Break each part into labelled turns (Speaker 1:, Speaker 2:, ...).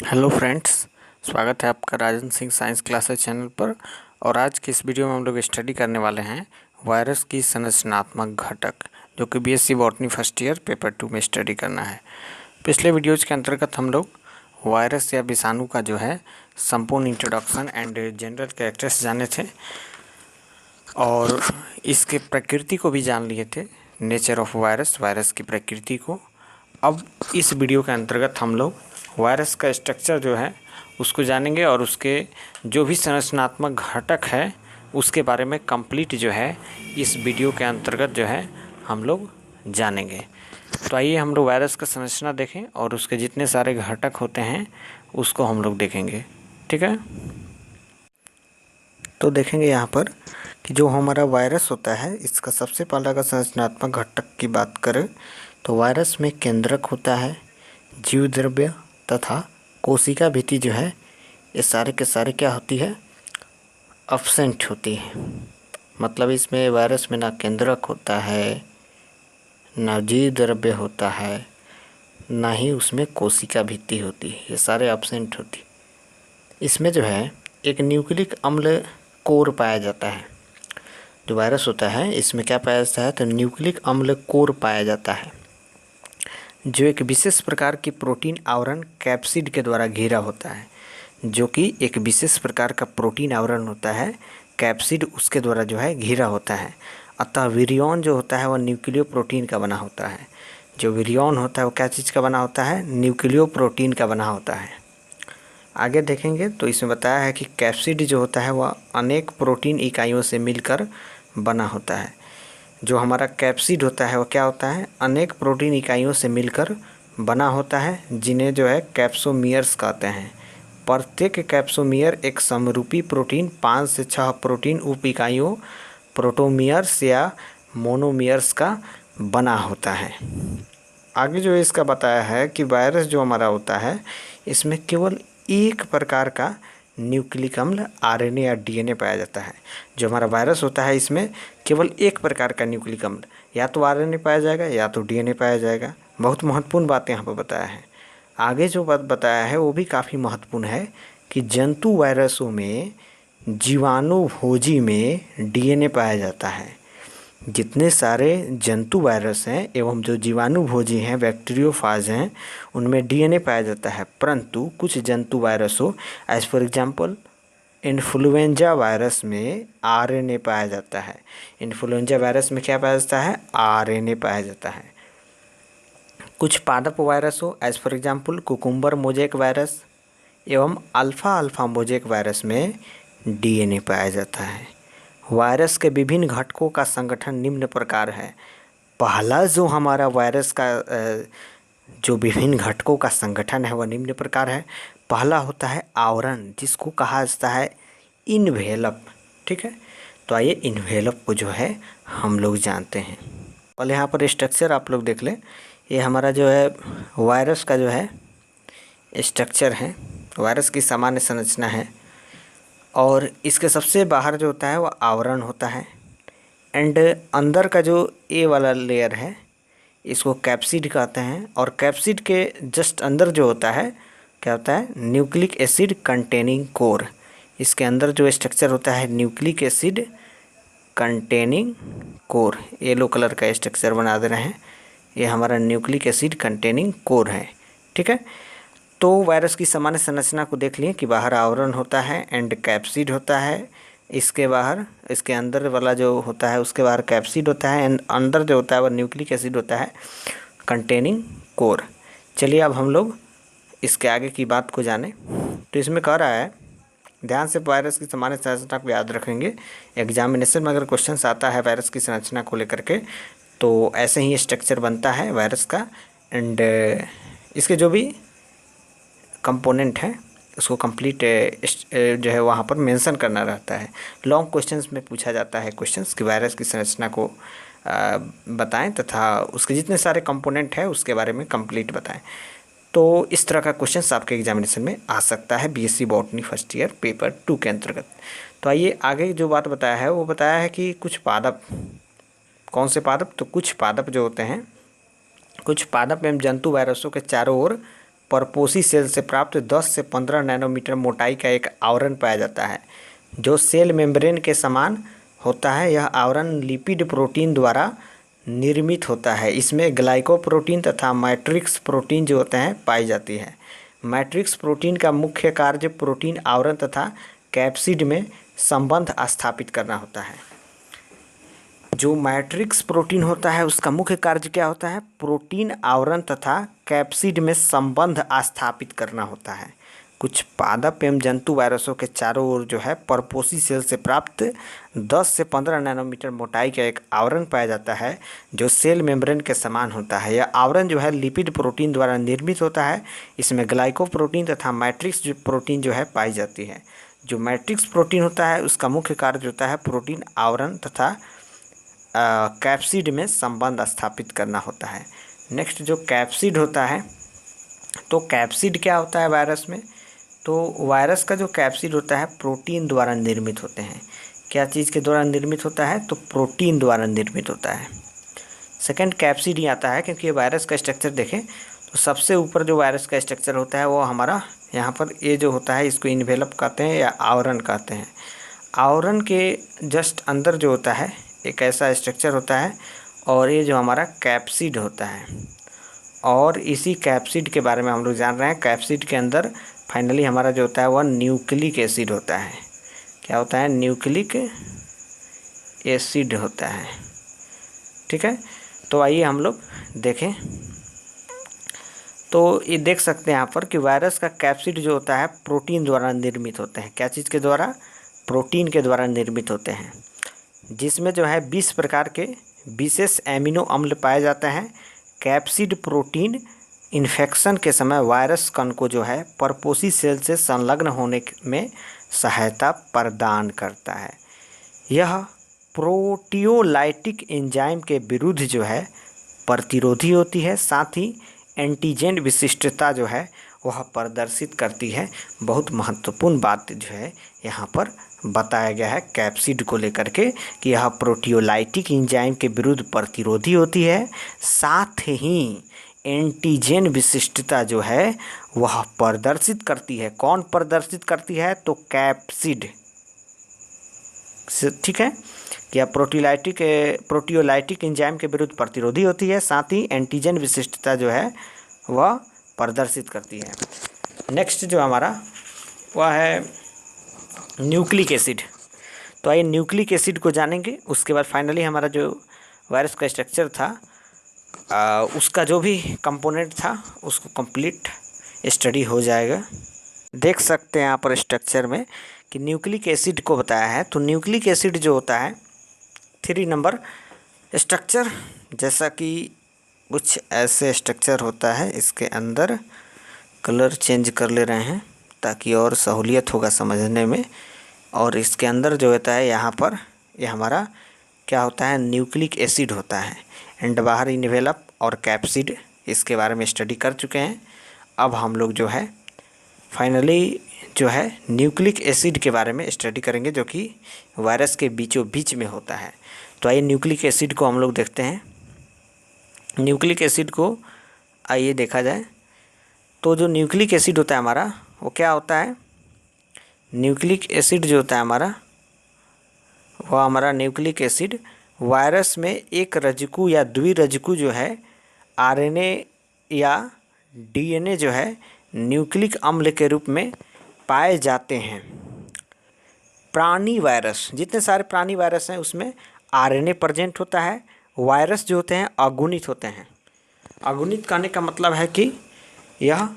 Speaker 1: Hello friends, स्वागत है आपका Rajan Singh science classes channel पर। और आज की इस वीडियो में हम लोग स्टडी करने वाले हैं वायरस की संरचनात्मक घटक, जो कि BSc botany first year paper 2 में स्टडी करना है। पिछले वीडियोज़ के अंतर्गत हम लोग वायरस या विषाणु का जो है संपूर्ण इंट्रोडक्शन एंड जनरल कैरेक्टर्स जाने थे और इसके प्रकृति को भी जान लिए थे, नेचर ऑफ वायरस की प्रकृति को। अब इस वीडियो के अंतर्गत हम लोग वायरस का स्ट्रक्चर जो है उसको जानेंगे और उसके जो भी संरचनात्मक घटक है उसके बारे में कंप्लीट जो है इस वीडियो के अंतर्गत जो है हम लोग जानेंगे। तो आइए हम लोग वायरस का संरचना देखें और उसके जितने सारे घटक होते हैं उसको हम लोग देखेंगे, ठीक है। तो देखेंगे यहाँ पर कि जो हमारा वायरस होता है इसका सबसे पहला का संरचनात्मक घटक की बात करें तो वायरस में केंद्रक होता है, जीव द्रव्य तथा कोशिका भित्ति जो है ये सारे के सारे क्या होती है, अब्सेंट होती है। मतलब इसमें वायरस में ना केंद्रक होता है, ना जीव द्रव्य होता है, ना ही उसमें कोशिका भित्ति होती है, ये सारे अब्सेंट होती। इसमें जो है एक न्यूक्लिक अम्ल कोर पाया जाता है। जो वायरस होता है इसमें क्या पाया जाता है, तो न्यूक्लिक अम्ल कोर पाया जाता है, जो एक विशेष प्रकार की प्रोटीन आवरण कैप्सिड के द्वारा घिरा होता है। जो कि एक विशेष प्रकार का प्रोटीन आवरण होता है कैप्सिड, उसके द्वारा जो है घिरा होता है। अतः विरियन जो होता है वह न्यूक्लियो प्रोटीन का बना होता है। जो विरियन होता है वो क्या चीज़ का बना होता है, न्यूक्लियो प्रोटीन का बना होता है। आगे देखेंगे तो इसमें बताया है कि कैप्सिड जो होता है वह अनेक प्रोटीन इकाइयों से मिलकर बना होता है। जो हमारा कैप्सिड होता है वो क्या होता है, अनेक प्रोटीन इकाइयों से मिलकर बना होता है, जिन्हें जो है कैप्सोमियर्स कहते हैं। प्रत्येक कैप्सोमियर एक समरूपी प्रोटीन 5 से 6 प्रोटीन उप इकाइयों प्रोटोमियर्स या मोनोमियर्स का बना होता है। आगे जो इसका बताया है कि वायरस जो हमारा होता है इसमें केवल एक प्रकार का न्यूक्लिक अम्ल आरएनए या डीएनए पाया जाता है। जो हमारा वायरस होता है इसमें केवल एक प्रकार का न्यूक्लिक अम्ल, या तो आरएनए पाया जाएगा या तो डीएनए पाया जाएगा। बहुत महत्वपूर्ण बात यहाँ पर बताया है। आगे जो बात बताया है वो भी काफ़ी महत्वपूर्ण है कि जंतु वायरसों में जीवाणुभोजी में डीएनए पाया जाता है। जितने सारे जंतु वायरस हैं एवं जो जीवाणुभोजी हैं, बैक्टीरियोफाज हैं, उनमें डीएनए पाया जाता है। परंतु कुछ जंतु वायरसों as for example influenza virus में आरएनए पाया जाता है। इन्फ्लुएंजा वायरस में क्या पाया जाता है, आरएनए पाया जाता है। कुछ पादप वायरस हो as for example cucumber mosaic virus एवं अल्फ़ा मोजेक वायरस में डीएनए पाया जाता है। वायरस के विभिन्न घटकों का संगठन निम्न प्रकार है। पहला जो हमारा वायरस का जो विभिन्न घटकों का संगठन है वह निम्न प्रकार है। पहला होता है आवरण, जिसको कहा जाता है इन्वेलप, ठीक है। तो आइए इन्वेलप को जो है हम लोग जानते हैं। पहले यहाँ पर स्ट्रक्चर आप लोग देख लें। ये हमारा जो है वायरस का जो है स्ट्रक्चर है, वायरस की सामान्य संरचना है। और इसके सबसे बाहर जो होता है वह आवरण होता है, एंड अंदर का जो ए वाला लेयर है इसको कैप्सिड कहते हैं। और कैप्सिड के जस्ट अंदर जो होता है क्या होता है, न्यूक्लिक एसिड कंटेनिंग कोर। इसके अंदर जो स्ट्रक्चर होता है nucleic acid containing core, yellow colour का स्ट्रक्चर बना दे रहे हैं, ये हमारा न्यूक्लिक एसिड कंटेनिंग कोर है, ठीक है। तो वायरस की सामान्य संरचना को देख लिए कि बाहर आवरण होता है एंड कैप्सिड होता है। इसके बाहर, इसके अंदर वाला जो होता है उसके बाहर कैप्सिड होता है एंड अंदर जो होता है वह न्यूक्लिक एसिड होता है कंटेनिंग कोर। चलिए अब हम लोग इसके आगे की बात को जानें। तो इसमें कह रहा है, ध्यान से वायरस की सामान्य संरचना को याद रखेंगे। एग्जामिनेशन में अगर क्वेश्चन आता है वायरस की संरचना को लेकर के तो ऐसे ही स्ट्रक्चर बनता है वायरस का। एंड इसके जो भी कंपोनेंट है उसको कंप्लीट जो है वहाँ पर मेंशन करना रहता है। लॉन्ग क्वेश्चंस में पूछा जाता है क्वेश्चंस कि वायरस की संरचना को बताएं तथा उसके जितने सारे कंपोनेंट है उसके बारे में कंप्लीट बताएं। तो इस तरह का क्वेश्चंस आपके एग्जामिनेशन में आ सकता है BSc botany first year paper 2 के अंतर्गत। तो आइए आगे जो बात बताया है वो बताया है कि कुछ पादप, कौन से पादप, तो कुछ पादप जो होते हैं, कुछ पादप एवं जंतु वायरसों के चारों ओर परपोसी सेल से प्राप्त 10 से 15 नैनोमीटर मोटाई का एक आवरण पाया जाता है जो सेल मेम्ब्रेन के समान होता है। यह आवरण लिपिड प्रोटीन द्वारा निर्मित होता है। इसमें ग्लाइकोप्रोटीन तथा मैट्रिक्स प्रोटीन जो होते हैं पाई जाती है। मैट्रिक्स प्रोटीन का मुख्य कार्य प्रोटीन आवरण तथा कैप्सिड में संबंध स्थापित करना होता है। जो मैट्रिक्स प्रोटीन होता है उसका मुख्य कार्य क्या होता है? प्रोटीन आवरण तथा कैप्सिड में संबंध स्थापित करना होता है। कुछ पादप एवं जंतु वायरसों के चारों ओर जो है परपोसी सेल से प्राप्त 10 से 15 नैनोमीटर मोटाई का एक आवरण पाया जाता है जो सेल मेम्ब्रेन के समान होता है। यह आवरण जो है लिपिड प्रोटीन द्वारा निर्मित होता है। इसमें ग्लाइकोप्रोटीन तथा मैट्रिक्स प्रोटीन जो है पाई जाती है। जो मैट्रिक्स प्रोटीन होता है उसका मुख्य कार्य होता है प्रोटीन आवरण तथा कैप्सिड में संबंध स्थापित करना होता है। नेक्स्ट जो कैप्सिड होता है, तो कैप्सिड क्या होता है वायरस में? तो वायरस का जो कैप्सिड होता है प्रोटीन द्वारा निर्मित होते हैं। क्या चीज़ के द्वारा निर्मित होता है? तो प्रोटीन द्वारा निर्मित होता है। सेकंड कैप्सिड ही आता है क्योंकि ये वायरस का स्ट्रक्चर देखें तो सबसे ऊपर जो वायरस का स्ट्रक्चर होता है वो हमारा यहाँ पर ये जो होता है इसको इन्वेलप कहते हैं या आवरण कहते हैं। आवरण के जस्ट अंदर जो होता है एक ऐसा स्ट्रक्चर होता है और ये जो हमारा कैप्सिड होता है और इसी कैप्सिड के बारे में हम लोग जान रहे हैं। कैप्सिड के अंदर फाइनली हमारा जो होता है वह न्यूक्लिक एसिड होता है। क्या होता है? न्यूक्लिक एसिड होता है। ठीक है, तो आइए हम लोग देखें। तो ये देख सकते हैं यहाँ पर कि वायरस का कैप्सिड जो होता है प्रोटीन द्वारा निर्मित होते हैं। क्या चीज़ के द्वारा? प्रोटीन के द्वारा निर्मित होते हैं, जिसमें जो है 20 प्रकार के विशेष एमिनो अम्ल पाए जाते हैं। कैप्सिड प्रोटीन इन्फेक्शन के समय वायरस कण को जो है परपोसी सेल से संलग्न होने में सहायता प्रदान करता है। यह प्रोटियोलाइटिक एंजाइम के विरुद्ध जो है प्रतिरोधी होती है। साथ ही एंटीजन विशिष्टता जो है वह प्रदर्शित करती है। बहुत महत्वपूर्ण बात जो है यहाँ पर बताया गया है कैप्सिड को लेकर के कि यह प्रोटियोलाइटिक एंजाइम के विरुद्ध प्रतिरोधी होती है। साथ ही एंटीजन विशिष्टता जो है वह प्रदर्शित करती है। कौन प्रदर्शित करती है? तो कैप्सिड। ठीक है, क्या प्रोटियोलाइटिक एंजाइम के विरुद्ध प्रतिरोधी होती है, साथ ही एंटीजन विशिष्टता जो है वह प्रदर्शित करती है। नेक्स्ट जो हमारा वह है न्यूक्लिक एसिड। तो आइए न्यूक्लिक एसिड को जानेंगे। उसके बाद फाइनली हमारा जो वायरस का स्ट्रक्चर था उसका जो भी कंपोनेंट था उसको कंप्लीट स्टडी हो जाएगा। देख सकते हैं यहाँ पर स्ट्रक्चर में कि न्यूक्लिक एसिड को बताया है। तो न्यूक्लिक एसिड जो होता है 3 नंबर स्ट्रक्चर, जैसा कि कुछ ऐसे स्ट्रक्चर होता है। इसके अंदर कलर चेंज कर ले रहे हैं ताकि और सहूलियत होगा समझने में। और इसके अंदर जो होता है यहाँ पर ये हमारा क्या होता है? न्यूक्लिक एसिड होता है। एंड बाहर इन्वेलप और कैप्सिड, इसके बारे में स्टडी कर चुके हैं। अब हम लोग जो है फाइनली जो है न्यूक्लिक एसिड के बारे में स्टडी करेंगे जो कि वायरस के बीचों बीच में होता है। तो आइए न्यूक्लिक एसिड को हम लोग देखते हैं। न्यूक्लिक एसिड को आइए देखा जाए तो जो न्यूक्लिक एसिड होता है हमारा वो क्या होता है? न्यूक्लिक एसिड जो होता है हमारा वह हमारा न्यूक्लिक एसिड वायरस में एक रज्जु या द्विरज्जु जो है आरएनए या डीएनए जो है न्यूक्लिक अम्ल के रूप में पाए जाते हैं। प्राणी वायरस, जितने सारे प्राणी वायरस हैं उसमें आरएनए प्रेजेंट होता है। वायरस जो होते हैं अगुणित होते हैं। अगुणित कहने का मतलब है कि यह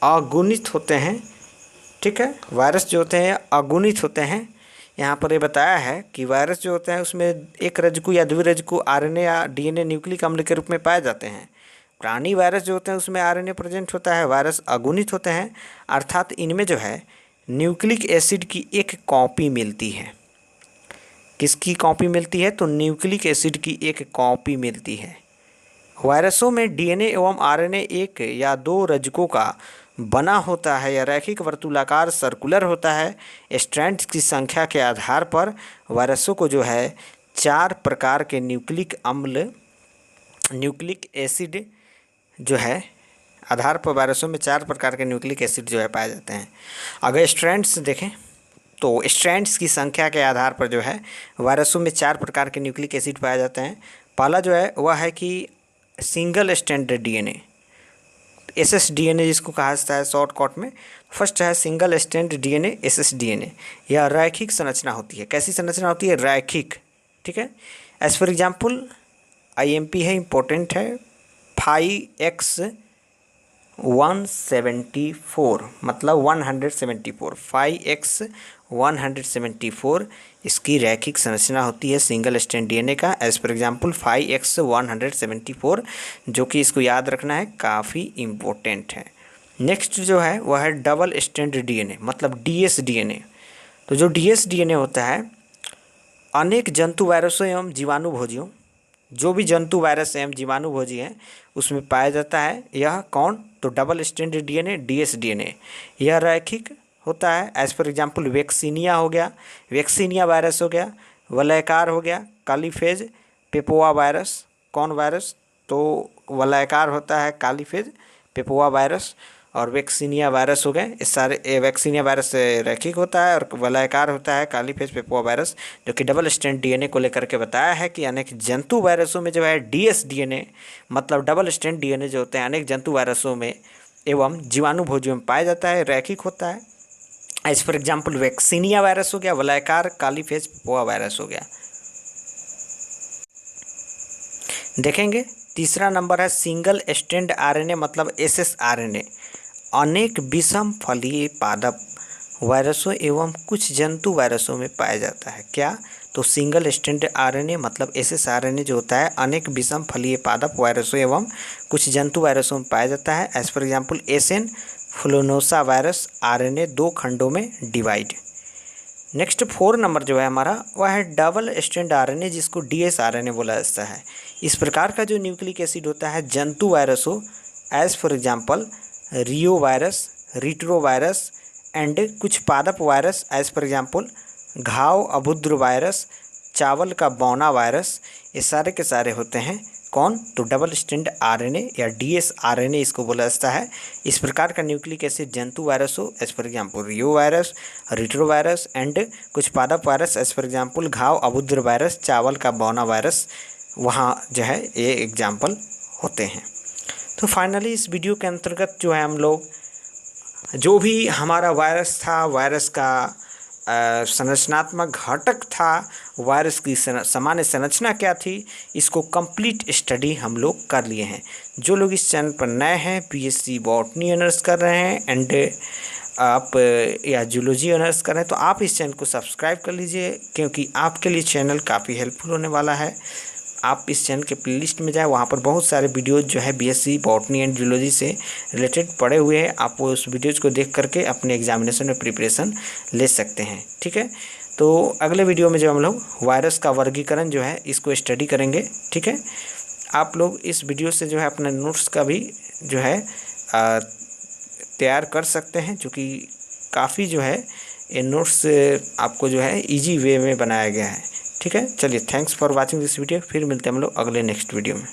Speaker 1: अगुणित होते हैं। ठीक है, वायरस जो होते हैं अगुणित होते हैं। यहाँ पर ये बताया है कि वायरस जो होते हैं उसमें एक रज्जु या द्विरज्जु आरएनए या डीएनए न्यूक्लिक अम्ल के रूप में पाए जाते हैं। प्राणी वायरस जो होते हैं उसमें आरएनए प्रेजेंट होता है। वायरस अगुणित होते हैं, अर्थात इनमें जो है न्यूक्लिक एसिड की एक कॉपी मिलती है। किसकी कॉपी मिलती है? तो न्यूक्लिक एसिड की एक कॉपी मिलती है। वायरसों में डीएनए एवं आरएनए एक या 2 रज्जुकों का बना होता है या रैखिक वर्तुलाकार सर्कुलर होता है। स्ट्रैंड्स की संख्या के आधार पर वायरसों को जो है 4 प्रकार के न्यूक्लिक एसिड जो है आधार पर वायरसों में 4 प्रकार के न्यूक्लिक एसिड जो है पाए जाते हैं। अगर स्ट्रैंड्स देखें तो स्ट्रैंड्स की संख्या के आधार पर जो है वायरसों में 4 प्रकार के न्यूक्लिक एसिड पाए जाते हैं। पहला जो है वह है कि सिंगल स्ट्रैंडेड डीएनए, एसएसडीएनए जिसको कहा जाता है शॉर्टकट में। फर्स्ट है सिंगल स्ट्रैंड डीएनए, एसएसडीएनए। यह रैखिक संरचना होती है। कैसी संरचना होती है? रैखिक। ठीक है। एज फॉर एग्जाम्पल आईएमपी है, इम्पोर्टेंट है, 5x174 मतलब 174, 5x174 इसकी रैखिक संरचना होती है सिंगल स्ट्रैंड डीएनए का। एज पर एग्जाम्पल 5x174, जो कि इसको याद रखना है, काफ़ी इम्पोर्टेंट है। नेक्स्ट जो है वह है डबल स्ट्रैंड डीएनए मतलब डीएसडीएनए। तो जो डीएसडीएनए होता है अनेक जंतु वायरसों एवं जीवाणुभोजियों, जो भी जंतु वायरस एवं जीवाणुभोजी हैं उसमें पाया जाता है। यह कौन? तो डबल स्ट्रैंडेड डीएनए, डीएसडीएनए। यह रैखिक होता है। एज फॉर एग्जाम्पल वैक्सीनिया हो गया, वैक्सीनिया वायरस हो गया, वलयकार हो गया, कालीफेज पेपोवा वायरस। कौन वायरस? तो वलयकार होता है कालीफेज पेपोवा वायरस, और वैक्सीनिया वायरस हो गए। इस सारे वैक्सीनिया वायरस रैखिक होता है और वलयाकार होता है कालीफेज पेपोवा वायरस, जो कि डबल स्ट्रैंड डीएनए को लेकर के बताया है कि अनेक जंतु वायरसों में जो है डीएसडीएनए मतलब डबल स्ट्रैंड डीएनए जो होते हैं अनेक जंतु वायरसों में एवं जीवाणुभोजियों में पाया जाता है, रैखिक होता है। As for example vaccinia virus हो गया, वलयाकार कालीफेज पेपोवा वायरस हो गया। देखेंगे तीसरा नंबर है सिंगल स्ट्रैंड आरएनए मतलब एसएसआरएनए। अनेक विषम फलीय पादप वायरसों एवं कुछ जंतु वायरसों में पाया जाता है। क्या? तो सिंगल स्ट्रैंड आरएनए मतलब एसएसआरएनए जो होता है अनेक विषम फलीय पादप वायरसों एवं कुछ जंतु वायरसों में पाया जाता है। एज फॉर एग्जाम्पल एसियन फ्लूनोसा वायरस आरएनए 2 खंडों में डिवाइड। नेक्स्ट 4 नंबर जो है हमारा वह है डबल स्ट्रैंड आरएनए, जिसको डीएसआरएनए बोला जाता है। इस प्रकार का जो न्यूक्लिक एसिड होता है जंतु वायरसों as for example Rio virus, retro virus and कुछ पादप वायरस एज फॉर एग्जाम्पल घाव अभुद्र वायरस, चावल का बौना वायरस, ये सारे के सारे होते हैं कौन? तो डबल स्ट्रैंड आरएनए या डीएसआरएनए इसको बोला जाता है। इस प्रकार का न्यूक्लिक एसिड जंतु वायरस हो as for example Rio virus, retro virus and कुछ पादप वायरस एज फॉर एग्जाम्पल घाव अभुद्र वायरस, चावल का बौना वायरस, वहाँ जो है ये एग्जाम्पल होते हैं। तो फाइनली इस वीडियो के अंतर्गत जो है हम लोग जो भी हमारा वायरस था, वायरस का संरचनात्मक घटक था, वायरस की सामान्य संरचना क्या थी, इसको कंप्लीट स्टडी हम लोग कर लिए हैं। जो लोग इस चैनल पर नए हैं, बीएससी बॉटनी ऑनर्स कर रहे हैं एंड आप या जूलॉजी ऑनर्स कर रहे हैं, तो आप इस चैनल को सब्सक्राइब कर लीजिए, क्योंकि आपके लिए चैनल काफ़ी हेल्पफुल होने वाला है। आप इस चैनल के प्लेलिस्ट में जाएँ, वहाँ पर बहुत सारे वीडियोज़ जो है बीएससी बॉटनी एंड जूलॉजी से रिलेटेड पड़े हुए हैं। आप वो उस वीडियोज़ को देख करके अपने एग्जामिनेशन में प्रिपरेशन ले सकते हैं। ठीक है। तो अगले वीडियो में जो हम लोग वायरस का वर्गीकरण जो है इसको स्टडी करेंगे। ठीक है। आप लोग इस वीडियो से जो है अपने नोट्स का भी जो है तैयार कर सकते हैं, जो कि काफ़ी जो है ये नोट्स आपको जो है ईजी वे में बनाया गया है। ठीक है। चलिए, thanks for watching this video. फिर मिलते हैं हम लोग अगले नेक्स्ट वीडियो में।